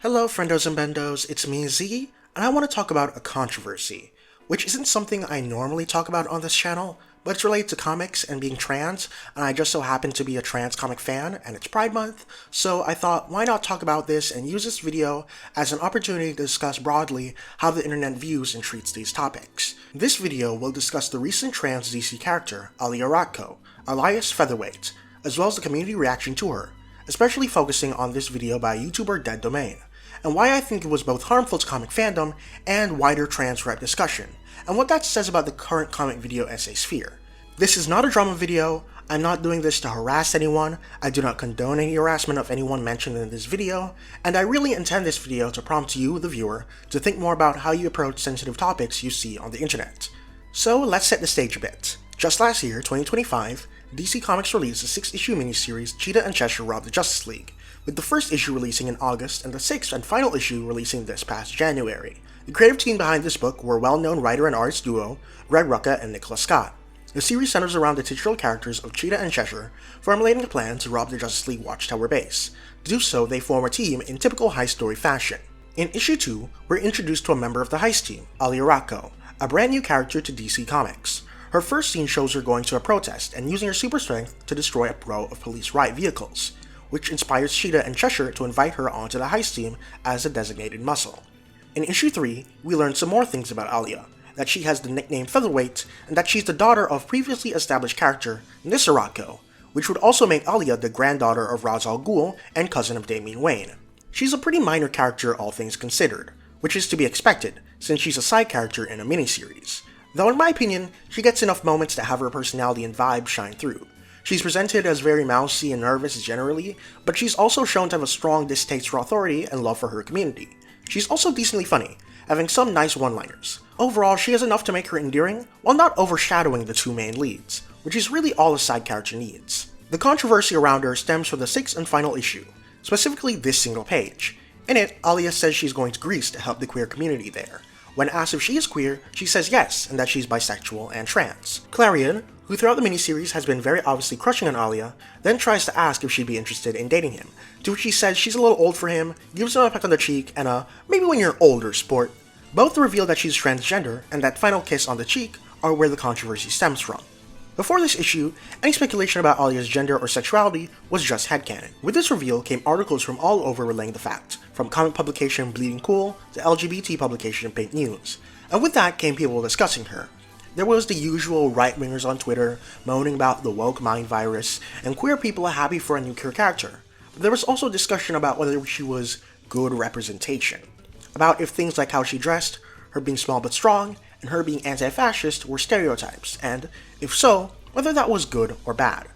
Hello friendos and bendos, it's me Z, and I want to talk about a controversy, which isn't something I normally talk about on this channel, but it's related to comics and being trans, and I just so happen to be a trans comic fan, and it's Pride Month, so I thought why not talk about this and use this video as an opportunity to discuss broadly how the internet views and treats these topics. This video will discuss the recent trans DC character, Alia Ratko, alias Featherweight, as well as the community reaction to her, especially focusing on this video by YouTuber Dead Domain, and why I think it was both harmful to comic fandom and wider trans rep discussion, and what that says about the current comic video essay sphere. This is not a drama video, I'm not doing this to harass anyone, I do not condone any harassment of anyone mentioned in this video, and I really intend this video to prompt you, the viewer, to think more about how you approach sensitive topics you see on the internet. So let's set the stage a bit. Just last year, 2025, DC Comics released a 6-issue miniseries Cheetah and Cheshire Rob the Justice League, with the first issue releasing in August and the 6th and final issue releasing this past January. The creative team behind this book were well-known writer and artist duo Greg Rucka and Nicholas Scott. The series centers around the titular characters of Cheetah and Cheshire formulating a plan to rob the Justice League Watchtower base. To do so, they form a team in typical heist story fashion. In issue 2, we're introduced to a member of the heist team, Alia Ratko, a brand new character to DC Comics. Her first scene shows her going to a protest and using her super strength to destroy a row of police riot vehicles, which inspires Cheetah and Cheshire to invite her onto the heist team as a designated muscle. In issue 3, we learn some more things about Alia, that she has the nickname Featherweight, and that she's the daughter of previously established character Nyssa Ratko, which would also make Alia the granddaughter of Ra's al Ghul and cousin of Damian Wayne. She's a pretty minor character all things considered, which is to be expected since she's a side character in a miniseries, though in my opinion, she gets enough moments to have her personality and vibe shine through. She's presented as very mousy and nervous generally, but she's also shown to have a strong distaste for authority and love for her community. She's also decently funny, having some nice one-liners. Overall, she has enough to make her endearing, while not overshadowing the two main leads, which is really all a side character needs. The controversy around her stems from the 6th and final issue, specifically this single page. In it, Alia says she's going to Greece to help the queer community there. When asked if she is queer, she says yes, and that she's bisexual and trans. Clarion, who throughout the miniseries has been very obviously crushing on Alia, then tries to ask if she'd be interested in dating him, to which she says she's a little old for him, gives him a peck on the cheek, and a maybe when you're older sport. Both reveal that she's transgender, and that final kiss on the cheek are where the controversy stems from. Before this issue, any speculation about Alia's gender or sexuality was just headcanon. With this reveal came articles from all over relaying the fact, from comic publication Bleeding Cool to LGBT publication Pink News, and with that came people discussing her. There was the usual right-wingers on Twitter moaning about the woke mind virus, and queer people are happy for a new queer character. But there was also discussion about whether she was good representation, about if things like how she dressed, her being small but strong, and her being anti-fascist were stereotypes, and, if so, whether that was good or bad.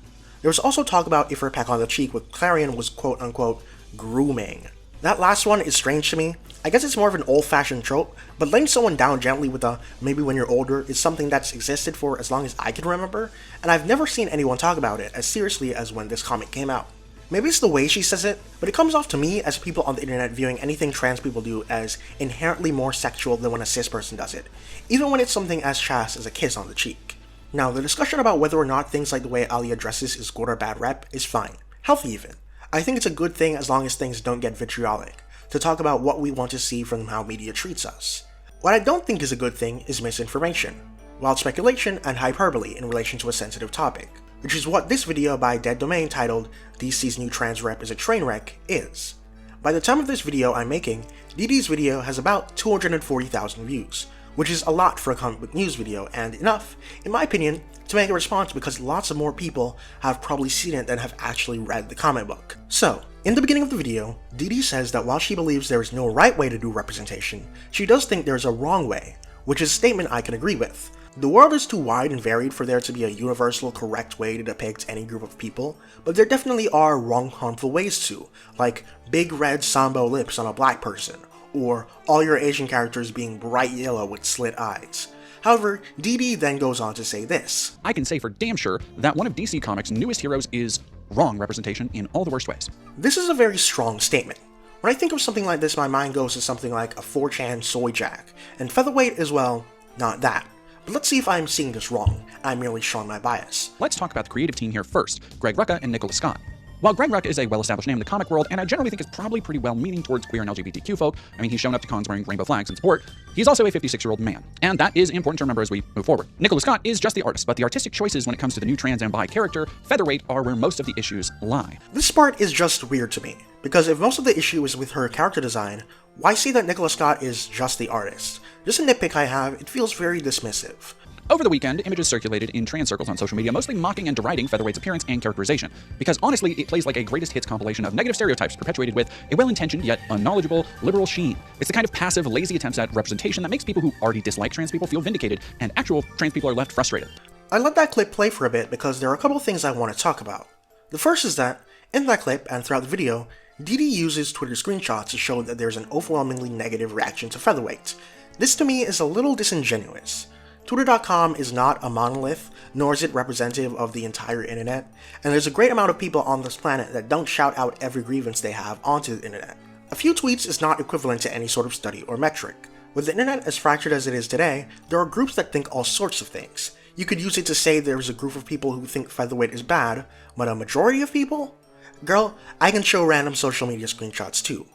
There was also talk about if her peck on the cheek with Clarion was quote-unquote grooming. That last one is strange to me. I guess it's more of an old-fashioned trope, but laying someone down gently with a maybe when you're older is something that's existed for as long as I can remember, and I've never seen anyone talk about it as seriously as when this comic came out. Maybe it's the way she says it, but it comes off to me as people on the internet viewing anything trans people do as inherently more sexual than when a cis person does it, even when it's something as chaste as a kiss on the cheek. Now, the discussion about whether or not things like the way Alia dresses is good or bad rep is fine. Healthy even. I think it's a good thing as long as things don't get vitriolic, to talk about what we want to see from how media treats us. What I don't think is a good thing is misinformation, wild speculation, and hyperbole in relation to a sensitive topic, which is what this video by Dead Domain titled DC's New Trans Rep is a Train Wreck is. By the time of this video I'm making, DD's video has about 240,000 views, which is a lot for a comic book news video, and enough, in my opinion, to make a response because lots of more people have probably seen it than have actually read the comic book. So, in the beginning of the video, DD says that while she believes there is no right way to do representation, she does think there is a wrong way, which is a statement I can agree with. The world is too wide and varied for there to be a universal correct way to depict any group of people, but there definitely are wrong harmful ways to, like big red sambo lips on a black person, or all your Asian characters being bright yellow with slit eyes. However, DD then goes on to say this. I can say for damn sure that one of DC Comics' newest heroes is wrong representation in all the worst ways. This is a very strong statement. When I think of something like this, my mind goes to something like a 4chan soy jack, and Featherweight is, well, not that. But let's see if I'm seeing this wrong, and I'm merely showing my bias. Let's talk about the creative team here first, Greg Rucka and Nicholas Scott. While Greg Rucka is a well-established name in the comic world, and I generally think is probably pretty well-meaning towards queer and LGBTQ folk, I mean, he's shown up to cons wearing rainbow flags in support, he's also a 56-year-old man. And that is important to remember as we move forward. Nicholas Scott is just the artist, but the artistic choices when it comes to the new trans and bi character, Featherweight, are where most of the issues lie. This part is just weird to me, because if most of the issue is with her character design, why say that Nicholas Scott is just the artist? Just a nitpick I have, it feels very dismissive. Over the weekend, images circulated in trans circles on social media mostly mocking and deriding Featherweight's appearance and characterization, because honestly, it plays like a greatest hits compilation of negative stereotypes perpetuated with a well-intentioned yet unknowledgeable liberal sheen. It's the kind of passive, lazy attempts at representation that makes people who already dislike trans people feel vindicated, and actual trans people are left frustrated. I let that clip play for a bit because there are a couple of things I want to talk about. The first is that, in that clip and throughout the video, Dee Dee uses Twitter screenshots to show that there's an overwhelmingly negative reaction to Featherweight. This to me is a little disingenuous. Twitter.com is not a monolith, nor is it representative of the entire internet, and there's a great amount of people on this planet that don't shout out every grievance they have onto the internet. A few tweets is not equivalent to any sort of study or metric. With the internet as fractured as it is today, there are groups that think all sorts of things. You could use it to say there's a group of people who think Featherweight is bad, but a majority of people? Girl, I can show random social media screenshots too.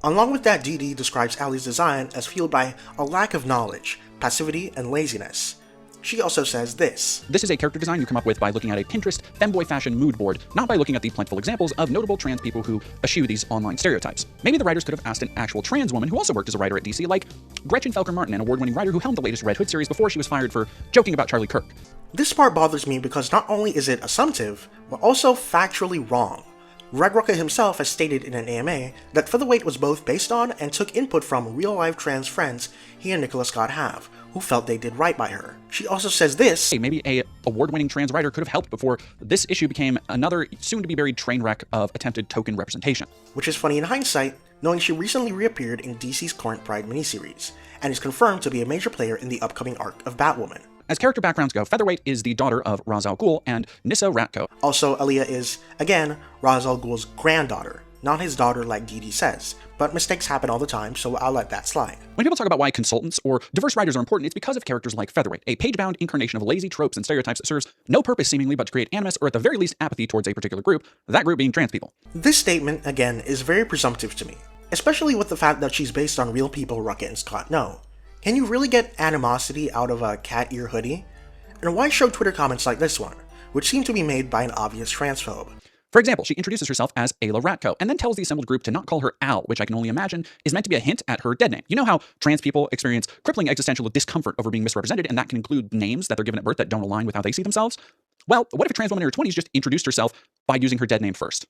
Along with that, Dee Dee describes Allie's design as fueled by a lack of knowledge, passivity, and laziness. She also says this. This is a character design you come up with by looking at a Pinterest femboy fashion mood board, not by looking at the plentiful examples of notable trans people who eschew these online stereotypes. Maybe the writers could have asked an actual trans woman who also worked as a writer at DC, like Gretchen Felker Martin, an award-winning writer who helmed the latest Red Hood series before she was fired for joking about Charlie Kirk. This part bothers me because not only is it assumptive, but also factually wrong. Greg Rucka himself has stated in an AMA that Featherweight was both based on and took input from real-life trans friends he and Nicholas Scott have, who felt they did right by her. She also says this. Hey, maybe a award-winning trans writer could have helped before this issue became another soon-to-be-buried train wreck of attempted token representation. Which is funny in hindsight, knowing she recently reappeared in DC's current Pride miniseries, and is confirmed to be a major player in the upcoming arc of Batwoman. As character backgrounds go, Featherweight is the daughter of Ra's al Ghul and Nissa Ratko. Also, Aaliyah is, again, Ra's al Ghul's granddaughter, not his daughter like Dee Dee says, but mistakes happen all the time, so I'll let that slide. When people talk about why consultants or diverse writers are important, it's because of characters like Featherweight, a page-bound incarnation of lazy tropes and stereotypes that serves no purpose seemingly but to create animus or at the very least apathy towards a particular group, that group being trans people. This statement, again, is very presumptive to me, especially with the fact that she's based on real people Rucka and Scott know. Can you really get animosity out of a cat ear hoodie? And why show Twitter comments like this one, which seem to be made by an obvious transphobe? For example, she introduces herself as Ayla Ratko, and then tells the assembled group to not call her Al, which I can only imagine is meant to be a hint at her dead name. You know how trans people experience crippling existential discomfort over being misrepresented, and that can include names that they're given at birth that don't align with how they see themselves? Well, what if a trans woman in her 20s just introduced herself by using her dead name first?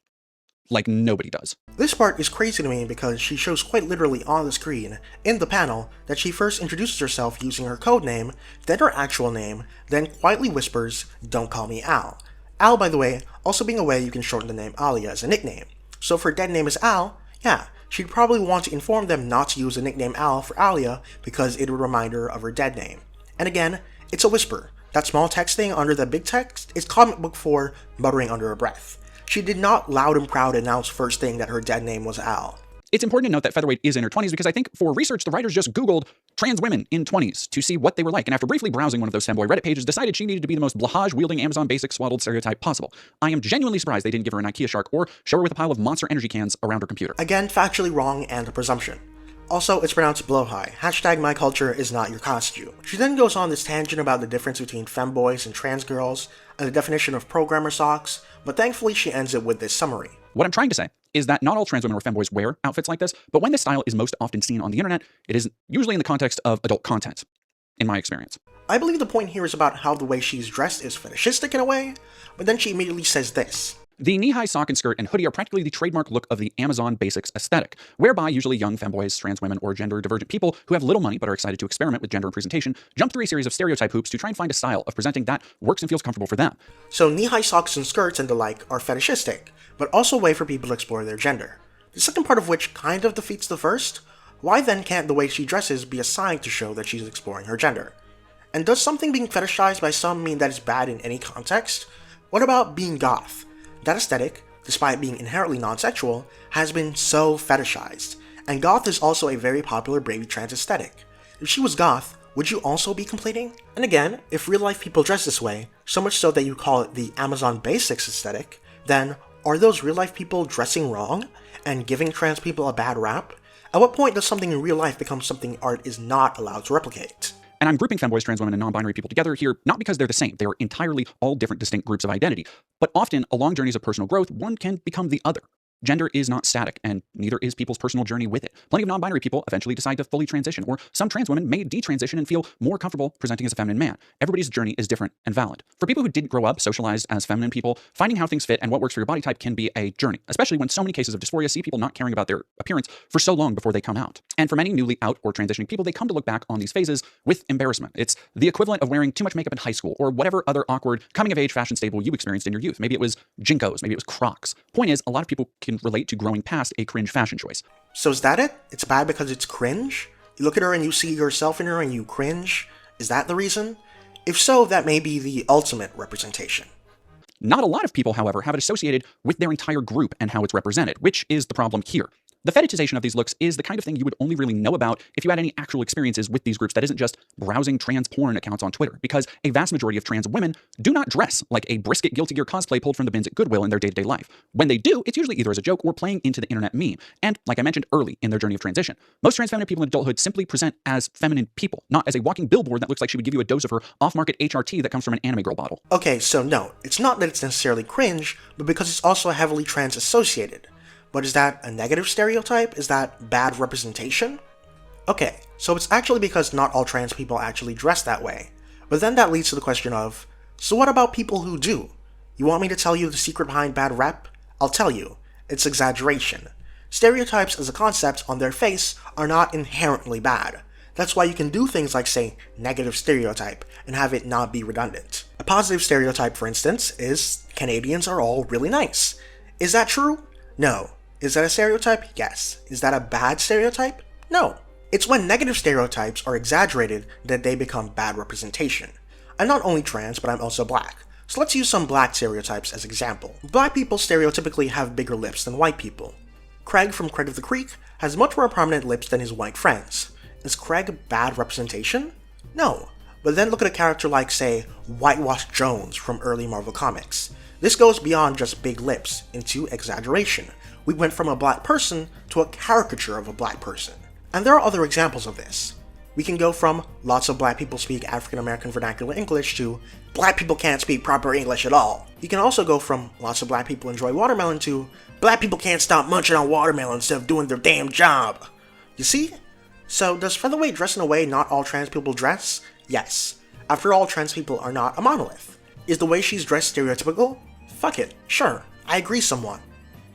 Like nobody does. This part is crazy to me because she shows quite literally on the screen, in the panel, that she first introduces herself using her code name, then her actual name, then quietly whispers, "Don't call me Al." Al, by the way, also being a way you can shorten the name Alia as a nickname. So if her dead name is Al, yeah, she'd probably want to inform them not to use the nickname Al for Alia because it would remind her of her dead name. And again, it's a whisper. That small text thing under the big text is comic book for muttering under her breath. She did not loud and proud announce first thing that her dead name was Al. It's important to note that Featherweight is in her 20s because I think for research, the writers just Googled trans women in 20s to see what they were like, and after briefly browsing one of those femboy Reddit pages, decided she needed to be the most blahage-wielding Amazon basic swaddled stereotype possible. I am genuinely surprised they didn't give her an IKEA shark or show her with a pile of Monster Energy cans around her computer. Again, factually wrong and a presumption. Also, it's pronounced blowhigh. Hashtag my culture is not your costume. She then goes on this tangent about the difference between femboys and trans girls, and the definition of programmer socks, but thankfully she ends it with this summary. What I'm trying to say is that not all trans women or femboys wear outfits like this, but when this style is most often seen on the internet, it is usually in the context of adult content, in my experience. I believe the point here is about how the way she's dressed is fetishistic in a way, but then she immediately says this. The knee-high sock and skirt and hoodie are practically the trademark look of the Amazon Basics aesthetic, whereby usually young femboys, trans women, or gender-divergent people who have little money but are excited to experiment with gender and presentation jump through a series of stereotype hoops to try and find a style of presenting that works and feels comfortable for them. So knee-high socks and skirts and the like are fetishistic, but also a way for people to explore their gender. The second part of which kind of defeats the first. Why then can't the way she dresses be a sign to show that she's exploring her gender? And does something being fetishized by some mean that it's bad in any context? What about being goth? That aesthetic, despite being inherently non-sexual, has been so fetishized, and goth is also a very popular baby trans aesthetic. If she was goth, would you also be complaining? And again, if real-life people dress this way, so much so that you call it the Amazon Basics aesthetic, then Are those real-life people dressing wrong and giving trans people a bad rap? At what point does something in real life become something art is not allowed to replicate? And I'm grouping femboys, trans women, and non-binary people together here, not because they're the same. They are entirely all different distinct groups of identity. But often, along journeys of personal growth, one can become the other. Gender is not static, and neither is people's personal journey with it. Plenty of non-binary people eventually decide to fully transition, or some trans women may detransition and feel more comfortable presenting as a feminine man. Everybody's journey is different and valid. For people who didn't grow up socialized as feminine people, finding how things fit and what works for your body type can be a journey, especially when so many cases of dysphoria see people not caring about their appearance for so long before they come out. And for many newly out or transitioning people, they come to look back on these phases with embarrassment. It's the equivalent of wearing too much makeup in high school, or whatever other awkward coming-of-age fashion staple you experienced in your youth. Maybe it was Jinkos, maybe it was Crocs. Point is, a lot of people can relate to growing past a cringe fashion choice. So is that it? It's bad because it's cringe? You look at her and you see yourself in her and you cringe? Is that the reason? If so, that may be the ultimate representation. Not a lot of people, however, have it associated with their entire group and how it's represented, which is the problem here. The fetishization of these looks is the kind of thing you would only really know about if you had any actual experiences with these groups that isn't just browsing trans porn accounts on Twitter, because a vast majority of trans women do not dress like a brisket Guilty Gear cosplay pulled from the bins at Goodwill in their day-to-day life. When they do, it's usually either as a joke or playing into the internet meme, and like I mentioned early in their journey of transition. Most trans feminine people in adulthood simply present as feminine people, not as a walking billboard that looks like she would give you a dose of her off-market HRT that comes from an anime girl bottle. Okay, so no, it's not that it's necessarily cringe, but because it's also heavily trans-associated. But is that a negative stereotype? Is that bad representation? Okay, so it's actually because not all trans people actually dress that way. But then that leads to the question of, so what about people who do? You want me to tell you the secret behind bad rep? I'll tell you. It's exaggeration. Stereotypes as a concept on their face are not inherently bad. That's why you can do things like say negative stereotype and have it not be redundant. A positive stereotype, for instance, is Canadians are all really nice. Is that true? No. Is that a stereotype? Yes. Is that a bad stereotype? No. It's when negative stereotypes are exaggerated that they become bad representation. I'm not only trans, but I'm also black. So let's use some black stereotypes as example. Black people stereotypically have bigger lips than white people. Craig from Craig of the Creek has much more prominent lips than his white friends. Is Craig bad representation? No. But then look at a character like, say, Whitewashed Jones from early Marvel Comics. This goes beyond just big lips into exaggeration. We went from a black person to a caricature of a black person. And there are other examples of this. We can go from lots of black people speak African American vernacular English to black people can't speak proper English at all. You can also go from lots of black people enjoy watermelon to black people can't stop munching on watermelon instead of doing their damn job. You see? So does Featherweight dress in a way not all trans people dress? Yes. After all, trans people are not a monolith. Is the way she's dressed stereotypical? Fuck it, sure, I agree somewhat.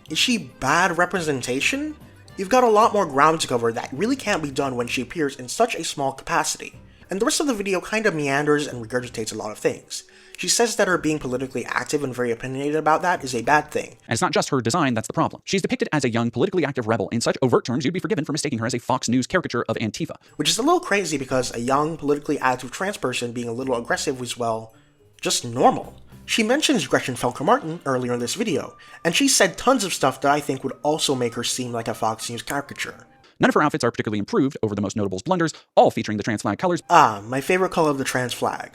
Is she bad representation? You've got a lot more ground to cover that really can't be done when she appears in such a small capacity. And the rest of the video kind of meanders and regurgitates a lot of things. She says that her being politically active and very opinionated about that is a bad thing. And it's not just her design that's the problem. She's depicted as a young, politically active rebel in such overt terms you'd be forgiven for mistaking her as a Fox News caricature of Antifa. Which is a little crazy because a young, politically active trans person being a little aggressive was, well, just normal. She mentions Gretchen Felker-Martin earlier in this video, and she said tons of stuff that I think would also make her seem like a Fox News caricature. None of her outfits are particularly improved over the most notable blunders, all featuring the trans flag colors. My favorite color of the trans flag.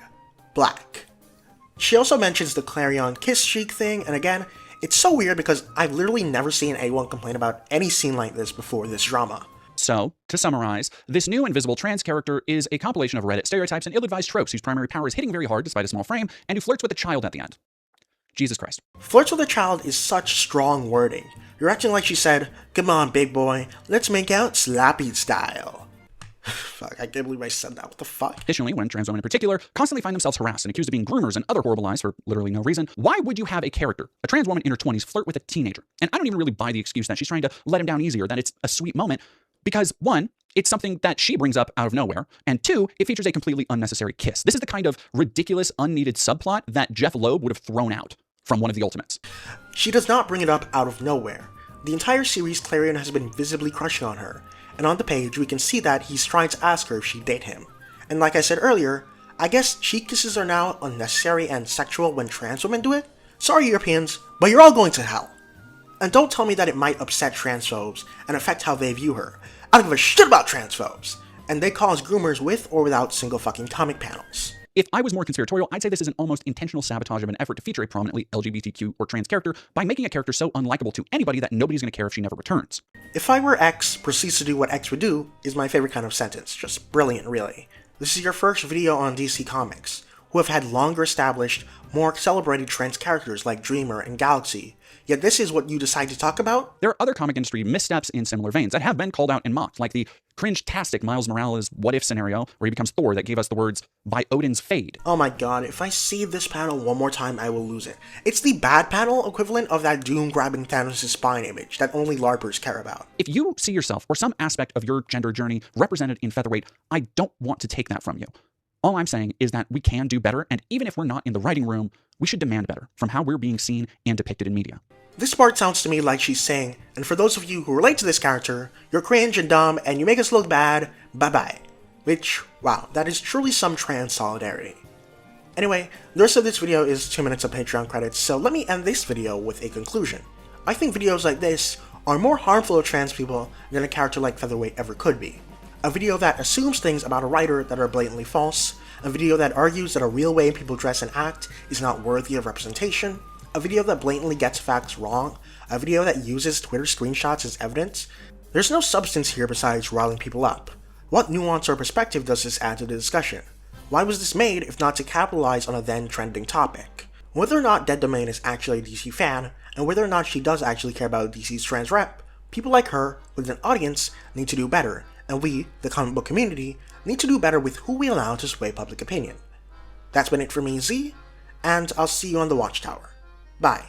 Black. She also mentions the Clarion kiss streak thing, and again, it's so weird because I've literally never seen anyone complain about any scene like this before this drama. So, to summarize, this new invisible trans character is a compilation of Reddit stereotypes and ill-advised tropes whose primary power is hitting very hard despite a small frame, and who flirts with a child at the end. Jesus Christ. Flirts with a child is such strong wording. You're acting like she said, "Come on, big boy, let's make out sloppy style." Fuck, I can't believe I said that. What the fuck? Additionally, when trans women in particular constantly find themselves harassed and accused of being groomers and other horrible lies for literally no reason, why would you have a character, a trans woman in her 20s, flirt with a teenager? And I don't even really buy the excuse that she's trying to let him down easier, that it's a sweet moment, because one, it's something that she brings up out of nowhere, and two, it features a completely unnecessary kiss. This is the kind of ridiculous, unneeded subplot that Jeff Loeb would have thrown out from one of the Ultimates. She does not bring it up out of nowhere. The entire series, Clarion has been visibly crushing on her, and on the page we can see that he's trying to ask her if she'd date him. And like I said earlier, I guess cheek kisses are now unnecessary and sexual when trans women do it? Sorry Europeans, but you're all going to hell. And don't tell me that it might upset transphobes and affect how they view her. I don't give a shit about transphobes! And they cause groomers with or without single fucking comic panels. If I was more conspiratorial, I'd say this is an almost intentional sabotage of an effort to feature a prominently LGBTQ or trans character by making a character so unlikable to anybody that nobody's going to care if she never returns. If I were X proceeds to do what X would do is my favorite kind of sentence. Just brilliant, really. This is your first video on DC Comics, who have had longer established, more celebrated trans characters like Dreamer and Galaxy, yet this is what you decide to talk about? There are other comic industry missteps in similar veins that have been called out and mocked, like the cringe-tastic Miles Morales what-if scenario where he becomes Thor that gave us the words, "by Odin's fade." Oh my god, if I see this panel one more time, I will lose it. It's the bad panel equivalent of that Doom-grabbing Thanos' spine image that only LARPers care about. If you see yourself or some aspect of your gender journey represented in Featherweight, I don't want to take that from you. All I'm saying is that we can do better, and even if we're not in the writing room, we should demand better from how we're being seen and depicted in media. This part sounds to me like she's saying, and for those of you who relate to this character, you're cringe and dumb and you make us look bad, bye-bye. Which, wow, that is truly some trans solidarity. Anyway, the rest of this video is 2 minutes of Patreon credits, so let me end this video with a conclusion. I think videos like this are more harmful to trans people than a character like Featherweight ever could be. A video that assumes things about a writer that are blatantly false, a video that argues that a real way people dress and act is not worthy of representation, a video that blatantly gets facts wrong, a video that uses Twitter screenshots as evidence. There's no substance here besides riling people up. What nuance or perspective does this add to the discussion? Why was this made if not to capitalize on a then trending topic? Whether or not Dead Domain is actually a DC fan, and whether or not she does actually care about DC's trans rep, people like her, with an audience, need to do better, and we, the comic book community, need to do better with who we allow to sway public opinion. That's been it for me, Z, and I'll see you on the Watchtower. Bye.